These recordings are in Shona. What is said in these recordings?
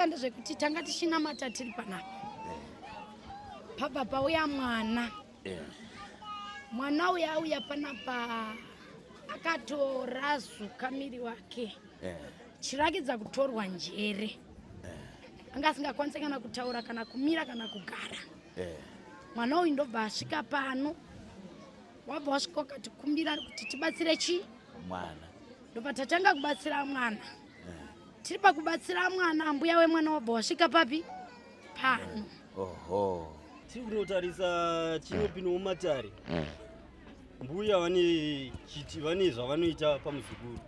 Zvaitika ndezvekuti tanga tichinamata tiri panapa. Pabva pauya mwana. Mwana uya auya panapa akatora zuka miri wake. Chirakidza kutorwa njere. Anga asingakwanisi kana kutaura kana kumira kana kugara. Mwana uyu ndobva asvika pano. Wabva wasvika ukatikumbira kuti tibatsire chi? Mwana. Ndobva tatanga kubatsira mwana. Tiri pakubatsira mwana, mbuya wemwana wabva wasvika papi? Pano. Oho. Tiri kunotarisa chinopinwa mumatare. Mbuya vane chiti vane zvavanoita pamuzukuru.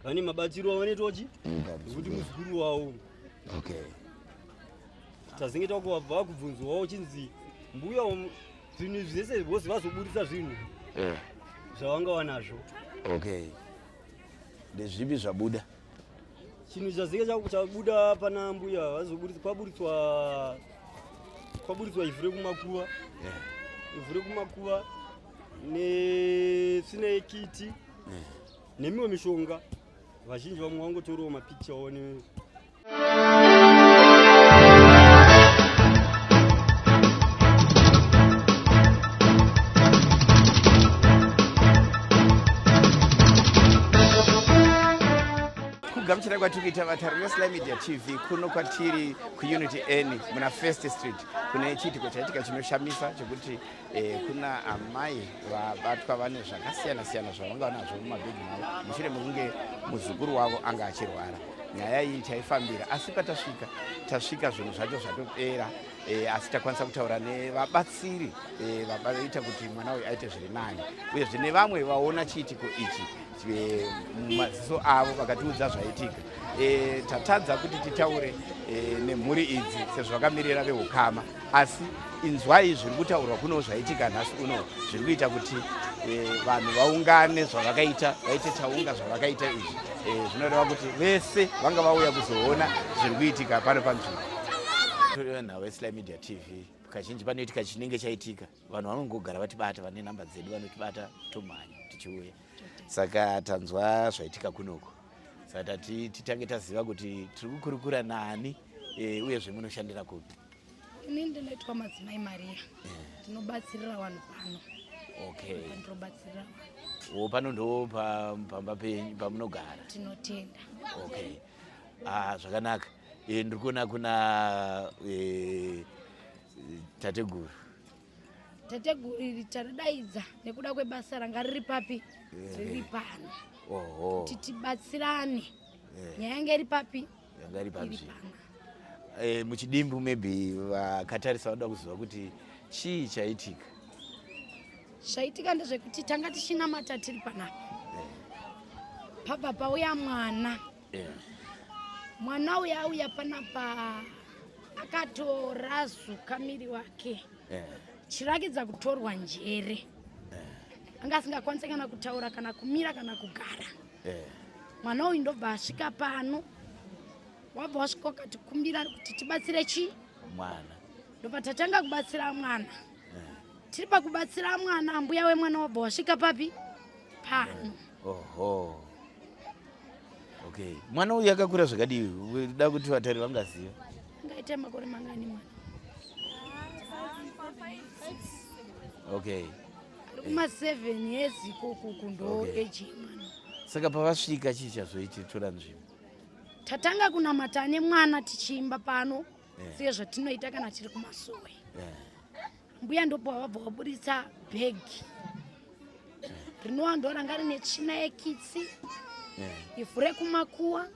Vane mabatsiro avanoitochi? Kuti muzukuru wavo. Okay. Tazinge takubva kubvunzwawo chinzi mbuya zvinhu zvese vose vazoburitsa zvinhu zvavanga wanazvo. Okay. Ndezvipi zvabuda? Chinhu chazinge chabuda pana mbuya vazoburitsa kwaburitswa ivhu rekumakuva. Ivhu rekumakuva nesinekiti nemimwe mishonga. Vazhinji vamwe vangotorawo mapikicha one. Kugamuchira kwatiri kuita vatari veSly Media TV kuno kwatiri kuUnity N muna First Street kune chiitiko chaitika chinoshamisa chekuti kuna amai vabatwa vane zvakasiyana siyana zvavanga vanazvo mumabhegi mavo mushure mekunge muzukuru wavo anga achirwara. Nyaya iyi chaifambira asi tasvika zvinhu zvacho zvatopera asi takwanisa kutaura nevabatsiri vaita kuti mwana uyu aite zviri nani uyezve nevamwe vaona chiitiko ichi mumaziso avo vakatiudza zvaitika. Tatadza kuti titaure nemhuri idzi sezvo vakamirira vehukama asi inzwai zviri kutaurwa kuno zvaitika nhasi uno zviri kuita kuti vanhu vaungane zvavakaita vaite chaunga zvavakaita izvi. Zvinoreva kuti vese vanga vauya kuzoona zviri kuitika pano panzvimbo. Vanhu veSly Media TV kazhinji panoitika chinenge chaitika vanhu vanongogara vatibata vane namba dzedu vanotibata tomhanya tichiuya. Saka tanzwa zvaitika kunoko. Saka titange taziva kuti tiri kukurukura nani uyezve munoshandira kupi. Ini ndinoitwa Madzimai Maria. Ndinobatsirira vanhu pano. Okay. Ndinobatsirira vanhu. Pano ndo pamba penyu pamunogara. Tinotenda. Okay. Zvakanaka. Ndiri kuona kuna tateguru. Tateguru iri taridaidza nekuda kwebasa ranga riri papi? Riri pano. Oho. Kuti tibatsirane. Nyaya yanga iri papi? Yanga iri pano. Muchidimbu maybe vakatarisa vanoda kuziva kuti chii chaitika. Zvaitika ndezvekuti tanga tichinamata tiri panapa. Pabva pauya mwana. Mwana uya auya panapa akatora zuka miri wake. Chirakidza kutorwa njere. Anga asingakwanisi kana kutaura kana kumira kana kugara. Mwana uyu ndobva asvika pano. Wabva wasvika ukatikumbira kuti tibatsire chi? Mwana. Ndobva tatanga kubatsira mwana. Tiri pakubatsira mwana, mbuya wemwana wabva wasvika papi? Pano. Oho. Okay. Mwana uyu akakura zvakadii? Uda kuti vatari vangaziva. Ngaite makore mangani mwana? Okay. Kuma 7 years kuku ndo age mwana. Saka pavasvika chii chazoitora nzvimbo? Tatanga kunamata nemwana tichiimba pano. Siye zvatinoita kana tiri kumasowe. Mbuya ndopo wabva waburitsa bhegi. Rinova ndo ranga rine tsvina yekitsi. Ivhu rekumakuva.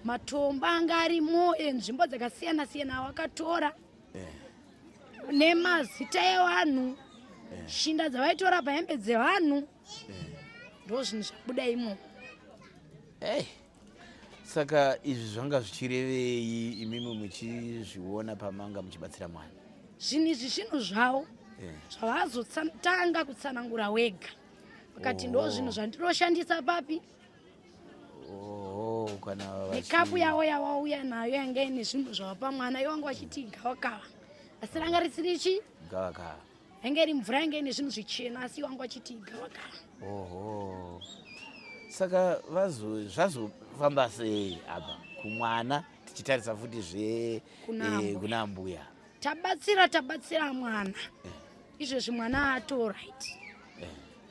Matombo anga arimo enzvimbo dzakasiyana siyana wakatora. Nemazita evanhu. Shinda dzavaitora pahembe dzevanhu. Ndo zvinhu zvabuda imo. Saka izvi zvanga zvichirevei imimi muchizviona pamanga muchibatsira mwana? Zvinhu izvi zvinhu zvavo zvavazotanga kutsanangura wega. Vakati ndo zvinhu zvandinoshandisa papi? Kana nekapu yawo yawauya nayo yanga ine zvinhu zvavapa mwana iwangu vachiti gavakava. Asi ranga risiri chi? Gavakava. Yanga iri mvura yanga ine zvinhu zvichena asi iwangu vachiti gavakava. Saka zvazofamba sei apa kumwana tichitarisa futi kuna ambuya tabatsira mwana izvezvi mwana ato right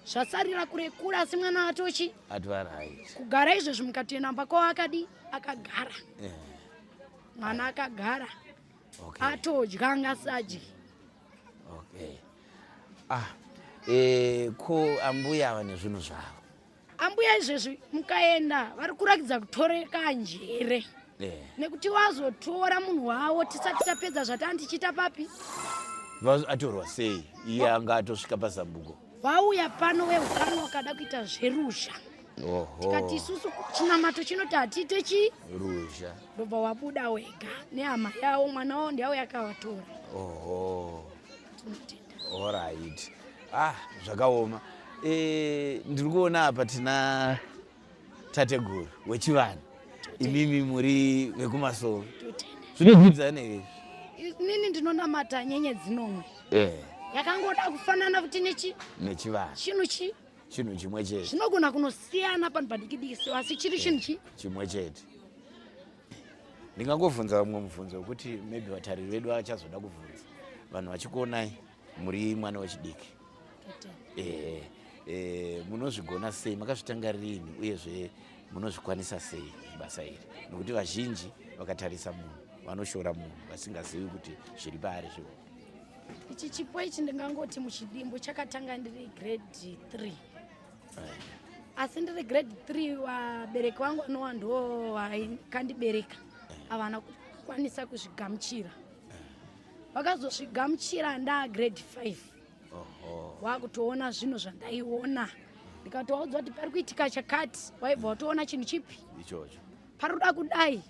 zvasarira kure asi mwana atochi right kugara izvezvi mukatoenda mbako akagara mwana akagara atodya angasadyi ko ambuya ava nezvinhu zvavo ambuya izvezvi mukaenda vari kurakidza kutoreka njere nekuti wazotora munhu wavo tisati tapedza zvatanga tichita papi atorwa sei iye anga atosvika pazambuko vauya pano veutano wakada kuita zveruzha tikati isusu chinamato chinoti hatiite ruzha ndobva wabuda wega nehama yavo mwana wavo ndiavo yakavatora alright zvakaoma ndiri kuona apa tina tateguru wechivanhu imimi muri vekumasoro zvinokudzana izvi nini ndinonamata nyenyedzi nomwe yakangoda kufanana futi nechivanhu chinhu chimwe chete zvinogona kunosiyana panhu padikidiki asi chiri chinhu chimwe chete. Ndingangobvunza umwe mubvunzo wekuti maybe vatariri vedu vachazoda kubvunza vanhu vachikuonai muri mwana wechidiki munozvigona sei, makazvitanga rini uyezve munozvikwanisa sei basa iri, nekuti vazhinji vakatarisa munhu vanoshora munhu vasingazivi kuti zviri paari zvo. Ichi chipo ichi ndingangoti muchidimbo chakatanga ndiri grade 3 asi ndiri grade 3 vabereki vangu vanowa ndo vakandibereka havana kukwanisa kuzvigamuchira. Vakazozvigamuchira ndaa grade 5 wakutoona zvinhu zvandaiona ndikatoudzwa kuti pari kuitika chakati, waibva watoona chinhu chipi ichocho paroda kudai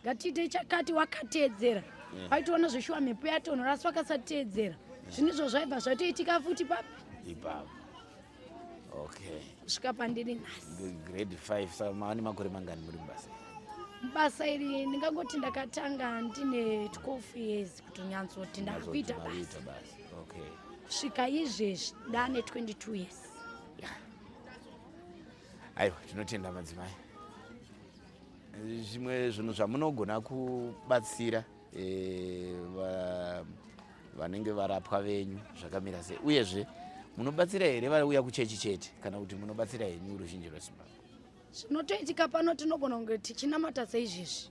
ngatiite chakati wakateedzera waitoona zveshuwa mhepo yatonhora asi vakasateedzera zvinhu izvo zvaibva zvatoitika futi papi ipapo. Okay, kusvika pandiri nhasi grade 5. Saka maani makore mangani muri mubasa iri? Ndingangoti ndakatanga ndine 12 years kutonyanzoti ndakuita basa. Okay, svika izvezvi ndane 22 years. aiwa tinotenda madzimai. Zvimwe zvinhu zvamunogona kubatsira vanenge varapwa venyu zvakamira sei, uyezve munobatsira here vauya kuchechi chete kana kuti munobatsira henyu ruzhinji rwezimbabwe? Zvinotoitika pano tinogona kunge tichinamata seizvezvi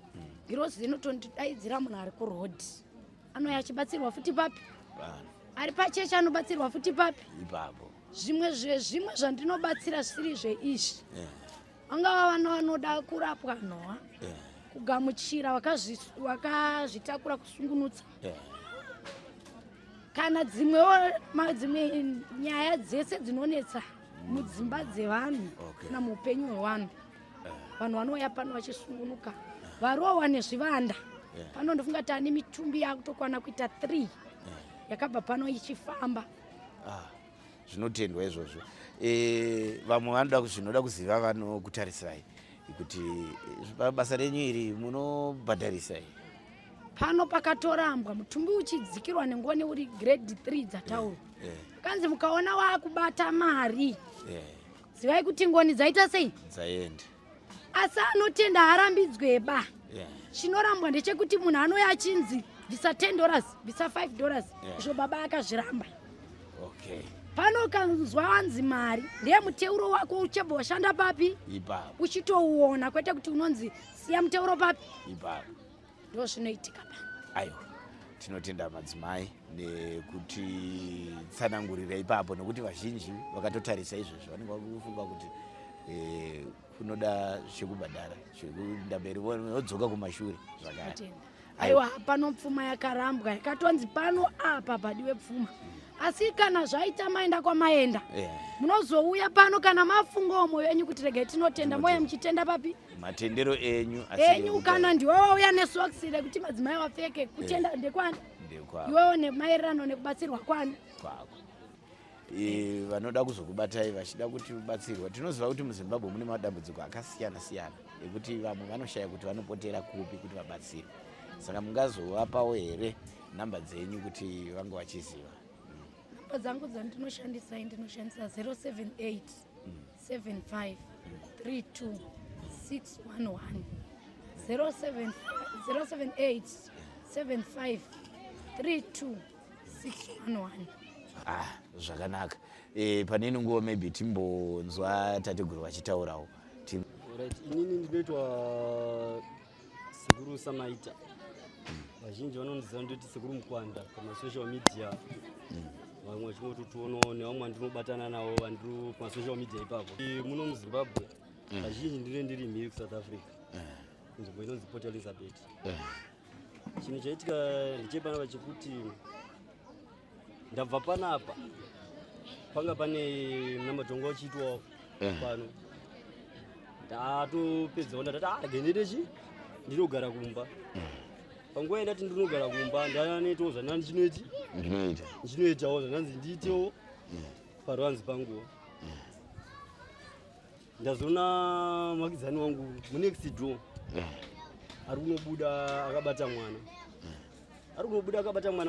girozi inotondidaidzira munhu ari kurodhi anouya achibatsirwa futi papi, ari pachechi anobatsirwa futi papi ipapo. zvimwe zvandinobatsira zvisiri zveizvi vangava vana vanoda kurapwa nhova kugamuchira vakazvitakura kusungunutsa kana dzimwe nyaya dzese dzinonetsa mudzimba dzevanhu kana muupenyu hwevanhu. Vanhu vanouya pano vachisungunuka, varohwa nezvivanda pano ndofunga kuti ane mitumbi yakutokwana kuita 3 yakabva pano ichifamba. Zvinotendwa izvozvo. Vamwe vanoda zvinoda kuziva vanokutarisai kuti basa renyu iri munobhadharisai pano pakatorambwa mutumbi uchidzikirwa nengoni uri grade 3 dzataurwa kanzi mukaona wakubata mari zivai kuti ngoni dzaita sei dzaenda. asi anotenda harambidzweba. Chinorambwa ndechekuti munhu anoya achinzi bvisa $10 bvisa $5 izvo baba akazviramba. Okay, pano kanzwa wanzi mari ndiye muteuro wako uchabva washanda papi ipapo, uchitouona kwete kuti unonzi siya muteuro papi ipapo. ndo zvinoitika pano. Aiwa, tinotenda madzimai nekuti tsanangurira ipapo, nekuti vazhinji vakatotarisa izvozvo vanenge vakufunga kuti kunoda zvekubhadhara zvekuenda mberi vodzoka kumashure zvakare. Aiwa, pano pfuma yakarambwa yakatonzi pano apa padiwe pfuma, asi kana zvaita maenda kwamaenda munozouya pano kana mafunga omwoyo wenyu kuti regai tinotenda moya muchitenda papi matendero enyu kana ndiwe wauya nesokisi rekuti madzimai wapfeke kutenda ndekwani iwewo nemaererano nekubatsirwa kwani kwako. Vanoda kuzokubatai vachida kuti ubatsirwa, tinoziva kuti muZimbabwe mune madambudziko akasiyana siyana ekuti vamwe vanoshaya kuti vanopotera kupi kuti vabatsirwe, saka mungazovapawo here namba dzenyu kuti vange vachiziva? Namba dzangu dzandinoshandisa 078 75 32 611 075 078 75 32 611. Zvakanaka. Paneni nguva maybe timbonzwa tateguru vachitaurawo. Right, inini ndinoitwa Sekuru Samaita. Vazhinji vanondiziva ndoti Sekuru Mukwanda pamasocial media. Vamwe vachingototoonawo nevamwe vandinobatana navo vandiri pamasocial media ipapo. Muno muZimbabwe vazhinji ndine ndiri mhiri kuSouth Africa. Nzvimbo inonzi Port Elizabeth. Chinhu chaitika ndechepanapa chekuti ndabva panapa panga pane namatongo achiitwawo pano. Ndatopedzawo ndati gendete ndinogara kumba. Panguva yandati ndinogara kumba ndanoitawo zvandanzi ndinoitawo zvandanzi ndiitewo paruvanzi panguva. Ndazoona muvakidzani wangu munext door ari kunobuda akabata mwana.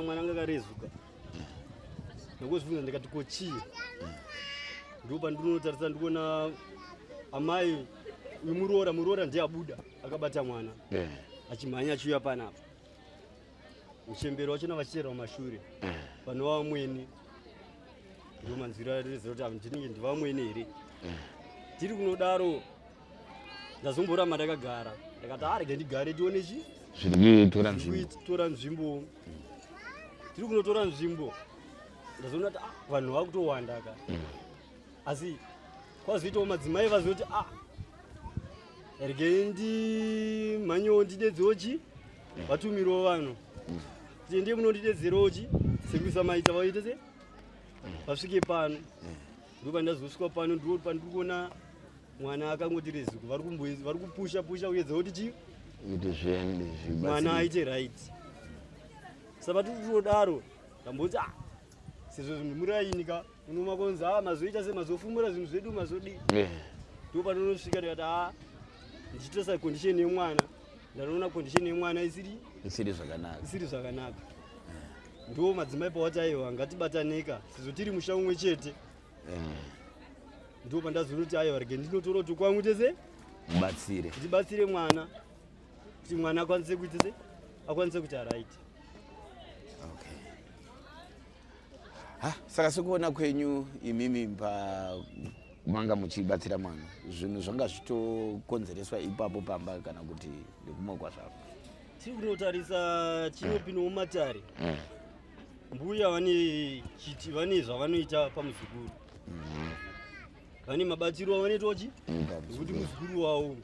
Mwana anga akarezuka. Ndakuzvibvunza ndikati ko chii? Ndipo pandinotarisa ndikuona amai muroora ndiye abuda akabata mwana achimhanya achiuya panapa. Muchembero wachona vachichera mumashure panova vamweni. Ndio manzwira rezoti ndinenge ndivamweni here. Tiri kunodaro ndazomboramba ndakagara ndakati arege ndigare tione tora nzvimbo. Tiri kunotora nzvimbo ndazoona kuti vanhu vakutowanda aka. Asi kwazoitawo madzimai vazoti rege ndimhanyewo ndidedzewo vatumirawo vanhu kuti ndiye munondidedzerowo Sekuru Samaita vaite se vasvike pano. Ndipo pandazosvika pano ndipo pandiri kuona mwana akangoti rezuku vari kupusha uyedza kuti mwana aite right. Saka tiri kunodaro ndamboti sezvo zvinhu murainika unomakonzi mazoita semazofumura zvinhu zvedu mazodi. Ndipo pandonosvika ndikati ndichitosa condition yemwana. Ndanoona condition yemwana isiri zvakanaka. Ndo madzimai pawati aiwa ngatibataneka sezvo tiri musha umwe chete. Ndipo pandazoona kuti aiwa rege ndinotora kuti kwangu tese ndibatsire mwana kuti mwana akwanise kuti araiti. Saka sekuona kwenyu imimi manga muchibatsira mwana zvinhu zvanga zvitokonzereswa ipapo pamba kana kuti ndikumokwa zvavo? Tiri kunotarisa chinopindawo matare. Mbuya vane zvavanoita pamuzukuru. Vane mabatiro avanoita kuti muzukuru wavo.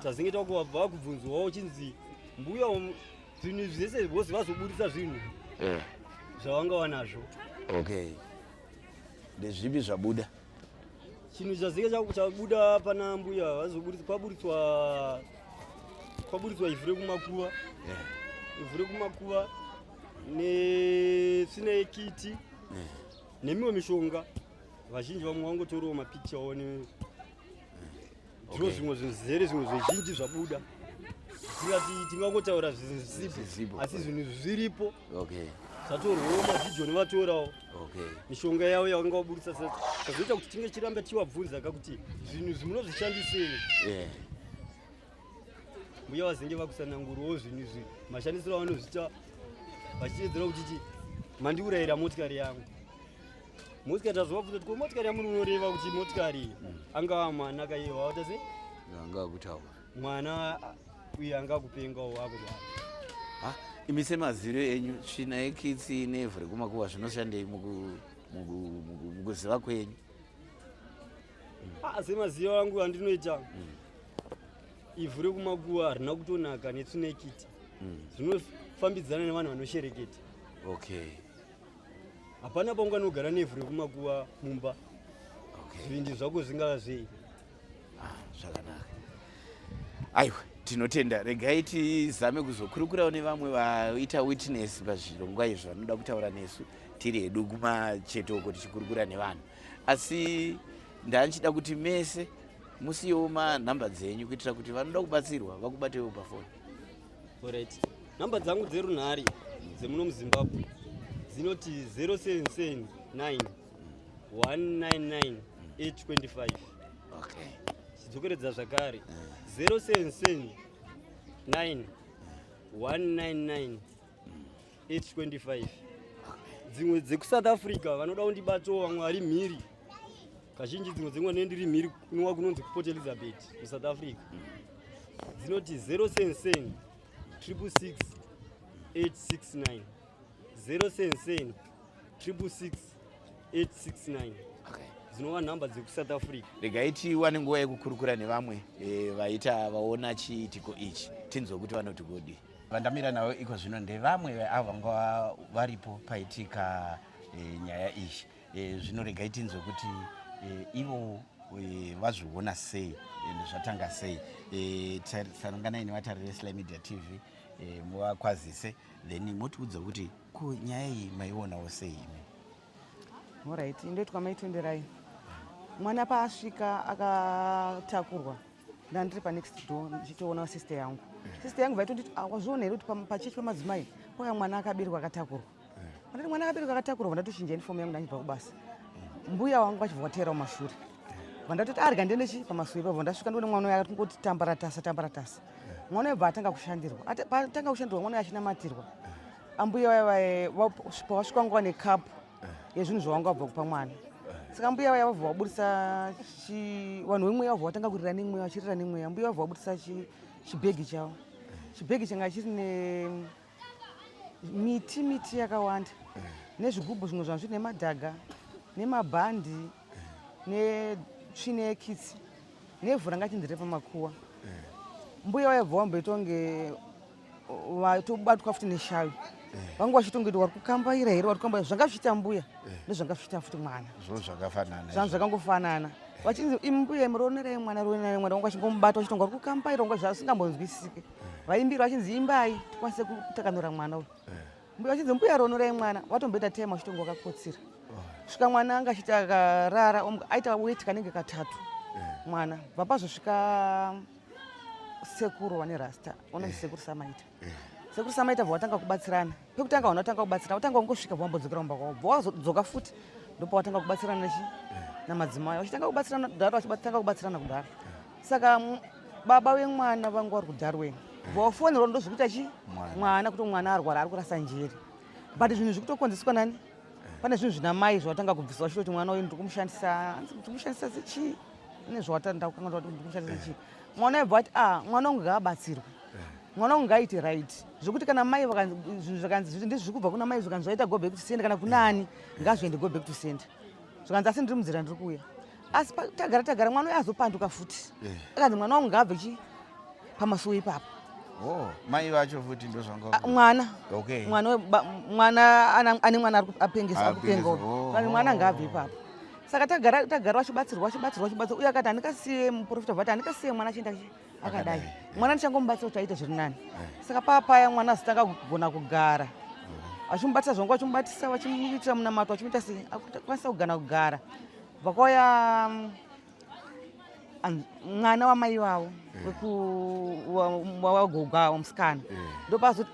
Tazinge takubva kubvunzwawo chinzi mbuya zvinhu zvese vose vazoburitsa zvinhu zvavanga vanazvo. Ndezvipi zvabuda? Chinhu chazinge chabuda pana mbuya kwaburitswa ivhu rekumakuva. Ivhu rekumakuva nesinekiti nemimwe mishonga. Vazhinji vamwe vangotorawo mapikichawo ndiro zvimwe zvinhu zizere zvimwe zvizhinji zvabuda. Tikati tingangotaura zvinhu zvisipo asi zvinhu zviripo. Zvatorwawo mavhidhiyo nevatorawo mishonga yavo yavanga vaburitsa. Zvazoita kuti tinge chiramba tiwabvunza kuti zvinhu zvimunozvishandisei. Mbuya vazinge vakusanangurawo zvinhu izvi mashandisiro avanozviita vachiteedzera kuti mandiurayira motikari yangu. Motikari tazovabvunza kuti ko motikari yamunoreva kuti motikari angava mwana akaiwa wata se mwana uye angakupengawo akurwara. Imi semaziro enyu tsvina yekitsi nevhu rekumakuva zvinoshandei mukuziva kwenyu? Semazivo angu andinoita ivhu rekumakuva harina kutonaka netsvina yekiti. Zvinofambidzana nevanhu vanoshereketa. Hapana paunganogara nevhu rekumakuva mumba. Zvindi zvako zvingavazvei. Zvakanaka. Aiwa, tinotenda. Regai tizame kuzokurukurawo nevamwe vaita witness pazvirongwa izvo vanoda kutaura nesu tiri hedu kumachetoko tichikurukura nevanhu. Asi ndanchida kuti mese musiyewo manhamba dzenyu kuitira kuti vanoda kubatsirwa vakubatewo pafoni. Alright. Namba dzangu dzerunhare dzemuno muZimbabwe dzinoti 0779 199 825. Chidzokeredza zvakare 0779 9 199 825. Dzimwe dzekusouth Africa vanoda kundibatawo vamwe vari mhiri kazhinji dzimwe nendiri mhiri kunova kunonzi kuPort Elizabeth muSouth Africa dzinoti 077 666 869 077 666 869 dzinova nhamba dzekusouth Africa. Regai wane nguva yekukurukura nevamwe vaita vaona chiitiko ichi tinzwe kuti vanoti kudi. Vandamira navo iko zvino ndevamwe ava vanga varipo paitika nyaya iyi. Zvino regai tinzwe kuti ivo vazviona sei ende zvatanga sei. Tsaranganai nevatariri Sly Media TV muvakwazise then motiudza kuti ko nyaya iyi maionawo sei imi. Alright, ndoitwa maitwenderai. Mwana paasvika akatakurwa ndandiri panext door ndichitoona sister yangu. Sister yangu vaitonditi wazviona here kuti pachechi pamadzimai pauya mwana akabereka akatakurwa. Ndati mwana akabereka akatakurwa ndatochinja uniform yangu ndachibva kubasa. Mbuya wangu achibva kuteera mumashure. Vandatoti arga ndenechi pamashure papo ndasvika ndone mwana uya akati tambaratasa. Mwana uya atanga kushandirwa. Atanga kushandirwa mwana achinamatirwa. Ambuya wasvika nguva nekapu yezvinhu zvawanga wabva kupa mwana. Saka mbuya vaya vabva vabudisa vanhu vemweya vabva vatanga kurira nemweya vachirira nemweya. Mbuya vabva vabudisa chibhegi chavo. Chibhegi changa chiri miti yakawanda nezvigubhu zvimwe zvanga zvine madhaga nemabhandi netsvine yekitsi nevhu ranga chinzire pamakuwa. Mbuya vaya vabva vamboitonge vatobatwa futi neshavi. Vangu vachitongeti vari kukambaira here vari kukambaira zvanga zvichiita mbuya ndozvanga zvichiita futi mwana. Zvangu zvakangofanana. Vachinzi imbuya muronerai mwana vangu vachingomubata vachitonga vari kukambaira vangu zvasingambonzwisisike. Vaimbira vachinzi imbai tikwanise kutakanura mwana uyu. Mbuya vachinzi mbuya ronerai mwana watomboita time vachitonga wakakotsira. Svika mwana anga achiti akarara aita weti kanenge katatu mwana. Bva pazosvika sekuru vane rasta vanonzi sekuru Samaita. Sekuru Samaita bva watanga kubatsirana. Pekutanga vanhu vatanga kubatsirana watanga kungosvika vambodzokera mumba kwavo. Bva wazodzoka futi ndopa watanga kubatsirana namadzimai. Vachitanga kubatsirana kudhara vachitanga kubatsirana kudhara. Saka baba vemwana vangu vari kudharweni. Bva wafonerwa ndozvikuita mwana kuti mwana arwara ari kurasa njeri. But zvinhu zvikutokonzeswa nani? Pane zvinhu zvina mai zvawatanga kubvisa vachitoti mwana uyu ndikumushandisa sechi. Ine zvawatanda kukanga kuti ndikumushandisa sechi. Mwana aibva ati mwana wangu ngaabatsirwe. Mwana wangu ngaaite right. Zvokuti kana mai zvinhu zvakanzi ndizvo zvirikubva kuna mai zvakanzi zvaita go back to sender kana kunani ngazviende go back to sender. Zvakanzi asi ndiri munzira ndiri kuuya. Asi tagara mwana uyu azopanduka futi. Akanzi mwana wangu ngaabve pamasuo ipapo. Mai vacho futi ndozvanga mwana. Okay. Mwana ane mwana apengesa kupenga. Kana mwana ngaabve ipapo. Saka tagara vachibatsirwa uye akati andikasiye muprofita vati andikasiye mwana chienda akadai. Mwana ndichangomubatsira kuti aite zviri nani. Saka papaya mwana asitanga kugona kugara. Achimubatisa zvongo achimubatisa vachimuitira munamato vachimuita sei akwanisa kugana kugara. Vakauya mwana wamai vavo wagogo avo musikana. Ndopazoti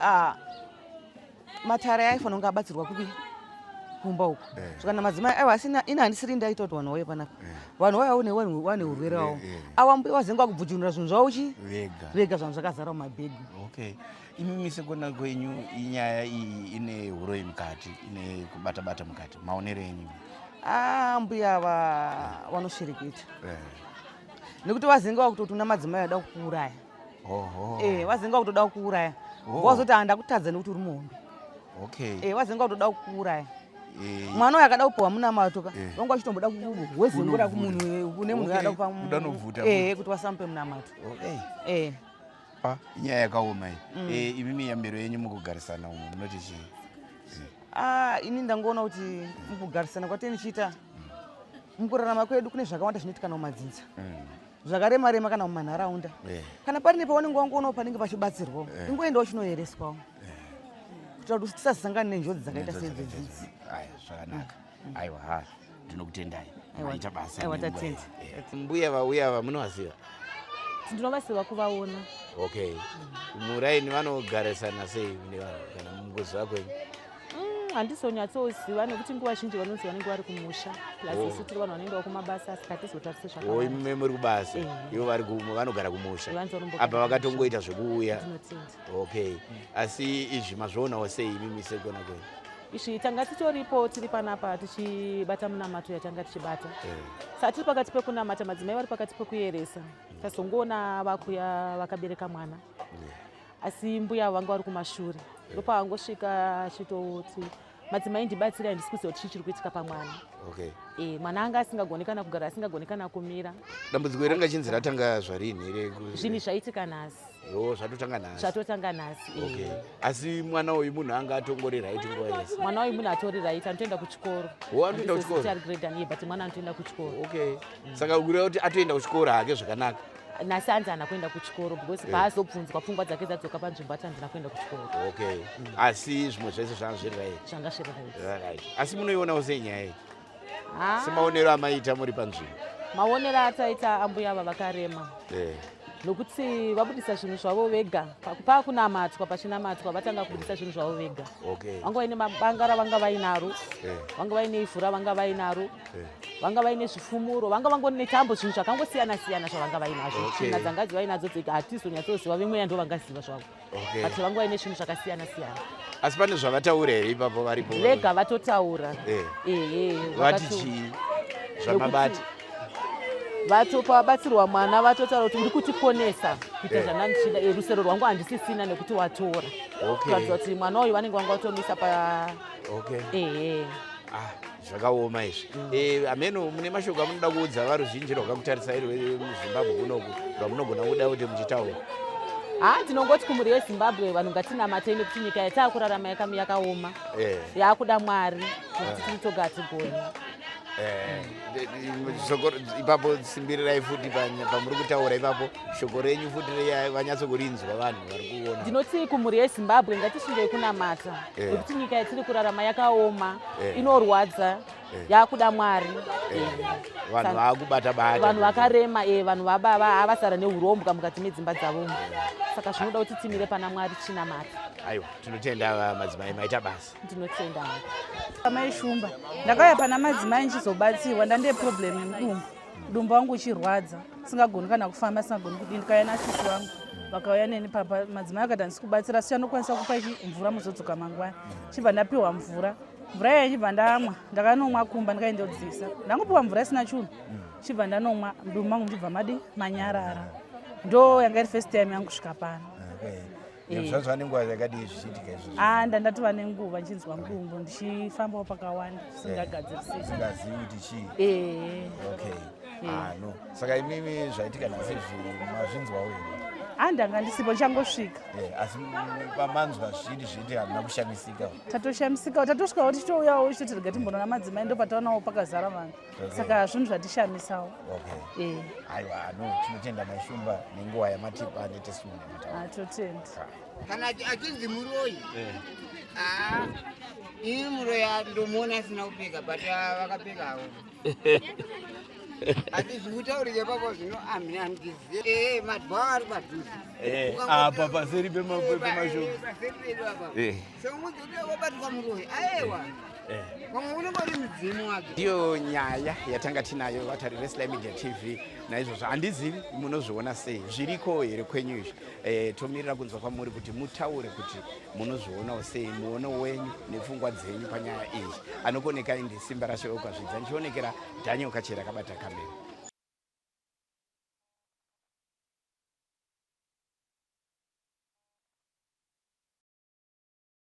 matara aifanira kunge abatsirwa kupi kumba uku. Zvakana madzimai aiva asina ina handisiri ndaita kuti vanhu vauye panapa. Vanhu vauya wane urwere wavo. Ava mbuya vazenga kubvujunura zvinhu zvavo vega zvanhu zvakazara mumabhegi. Okay. Imimi sekona kwenyu inyaya iyi ine uroi mukati, ine kubata mukati. Maonero enyu. Mbuya vanoshereketa. Nekuti vazenga kuti una madzimai ada kukuuraya. Vazenga kuti uda kukuuraya. Vazoti handakutadza nekuti uri muhombe. Okay. Vazenga kuti uda kukuuraya. Mwana uyu akada kupiwa munamato vangu vachitomboda kuwezengura kumunhu kune munhu akada kupa kuti vasamupe munamato. Inyaya yakaoma iyi. Imimi yambiro yenyu mukugarisana umu munoti chii? Ini ndangoona kuti mukugarisana kwatinichiita mukurarama kwedu kune zvakawanda zvinoitika mumadzinza. Zvakarema kana mumanharaunda. Kana pari nepaunenge wangoona panenge pachibatsirwa ingoendawo chinoereswawo. Kuti tisasangane nenjodzi dzakaita sedzidzi. Zvakanaka. Aiwa ndinokutendai. Maita basa. Aiwa tatenda. Mbuya vauya munovaziva? Ndinovaziva kuvaona. Okay. Muraini vanogarisana sei nevanhu kana mungoziva kwenyu? handizonyatsoziva nekuti nguva zhinji vanonzi vanenge vari kumusha plus isu tiri vanhu vanoendawo kumabasa asi hatizotarise zvakawanda. Ime muri kubasa ivo vanogara kumusha apa vakatongoita zvekuuya. Okay, asi izvi mazvoonawo sei imi mise kona kwenu? Izvi tanga titoripo tiri panapa tichibata munamato yatanga tichibata. Saka tiri pakati pekunamata madzimai vari pakati pekuyeresa tazongoona vakuya vakabereka mwana asi mbuya vanga vari kumashure ndopavangosvika achitoti madzimai ndibatsira handisi kuziva kuti chii chiri kuitika pamwana. Mwana anga asingagoni kana kugara asingagoni kana kumira. Dambudziko iri rangachinzi ratanga zvarini here? Zvinhu zvaitika nhasi. Zvatotanga nhasi. Zvatotanga nhasi. Asi mwana uyu munhu anga atongori right nguva yese? Mwana uyu munhu atori right, anotoenda kuchikoro. Anotoenda kuchikoro? Ari grade 9 but mwana anotoenda kuchikoro. Saka kureva kuti atoenda kuchikoro hake zvakanaka. Nhasi hanzana kuenda kuchikoro because paazobvunzwa pfungwa dzake dzadzoka panzvimbo ati handina kuenda kuchikoro. Asi zvimwe zvese zvanga zviri right? Zvanga zviri right. Asi munoionawo sei nyaya iyi semaonero amaita muri panzvimbo? Maonero ataita ambuya ava vakarema nokuti vabudisa zvinhu zvavo vega pakunamatwa pachinamatwa vatanga kubudisa zvinhu zvavo vega. Vanga vaine mabanga ravanga vainaro, vanga vaine ivhu ravanga vainaro, vanga vaine zvifumuro, vanga vangone tambo, zvinhu zvakangosiyana-siyana zvavanga vainazvo. Tsvina dzangadzi vainadzo dzega hatizonyatsoziva, vimweya ndo vangaziva zvavo but vanga vaine zvinhu zvakasiyana-siyana. Asi pane zvavataura here ipapo varipo? Vega vatotaura. Vati chii zvamabati? Vatopabatsirwa mwana vatotaura kuti uri kutiponesa kuita zvandandichida, rusero rwangu handisisina nekuti watora. Kuratidza kuti mwana uyu vanenge vanga vatomisa pa. Zvakaoma izvi. Ameno mune mashoko amunoda kuudza varuzhinji rwakakutarisa iri muZimbabwe kunoku rwamunogona kuda kuti muchitaura? Ndinongoti kumhuri yeZimbabwe vanhu ngatinamatei nekuti nyika yataakurarama yakaoma yaakuda Mwari kuti titoga hatigoni. Ipapo simbirirai futi pamuri kutaura ipapo shoko renyu futi vanyatsokurinzwa vanhu vari kuona. Ndinoti kumhuri yeZimbabwe ngatishingei kunamata nekuti nyika yatiri kurarama yakaoma, inorwadza, yaakuda Mwari. Vanhu vaakubata-bata, vanhu vakarema, vanhu havasara neurombwa mukati medzimba dzavo. Saka zvinoda kuti timire pana Mwari chinamata. Aiwa, tinotenda madzimai maita basa. Tinotenda. Amai Shumba, ndakauya pana madzimai ndichizobatsirwa, ndane problem yemudumbu. Mudumbu wangu uchirwadza, singagoni kana kufamba, singagoni kudini. Ndikauya nasisi wangu, vakauya neni papa, madzimai akati handisi kubatsira, asi anokwanisa kupa mvura muzodzoka mangwana. Chibva ndapiwa mvura. Mvura yayo chibva ndamwa, ndakanomwa kumba ndikaendodzisa. Ndangopiwa mvura isina chinhu. Chibva ndanomwa, mudumbu wangu ndibva manyarara. Ndo yanga iri first time yangu kusvika pano. Zvazva nenguva yakadii zvichiitika izvozvo? Ndatova nenguva ndichinzwa mudumbu ndichifambawo pakawanda zvisingagadzirisiki. Usingazivi kuti chii? Saka imimi zvaitika nhasi mazvinzwawo here? Ndanga ndisipo ndichangosvika. Asi pamanzwa zviiti hamuna kushamisika? Tatoshamisikawo, tatosvikawo tichitouyawo tichiti rega timboona madzimai, ndo pataonawo pakazara vanhu. Saka zvinhu zvatishamisawo. Aiwa, tinotenda Mai Shumba nenguva yamatipa netestimony yamataura. Totenda. Kana achinzi muroyi, ini muroyi ndomuona asina kupfeka but vakapfekawo. Asi zvekutaurira ipapo zvino hamina handizive. Madhwa ari padhuze. Apa paseri pemashoko. Paseri pedu apapo. Saka muzoda wabatwa muroyi, aiwa. Vamwe unongori mudzimu wake. Ndiyo nyaya yatanga tinayo vatariri Sly Media TV. Naizvozvo handizivi munozviona sei, zviriko here kwenyu izvi. Tomirira kunzwa kwamuri kuti mutaure kuti munozvionawo sei, muono wenyu nepfungwa dzenyu panyaya iyi. Anokoneka indi Simba raShe Okwazvidza, ndichionekera Daniel Kachera akabata kamera.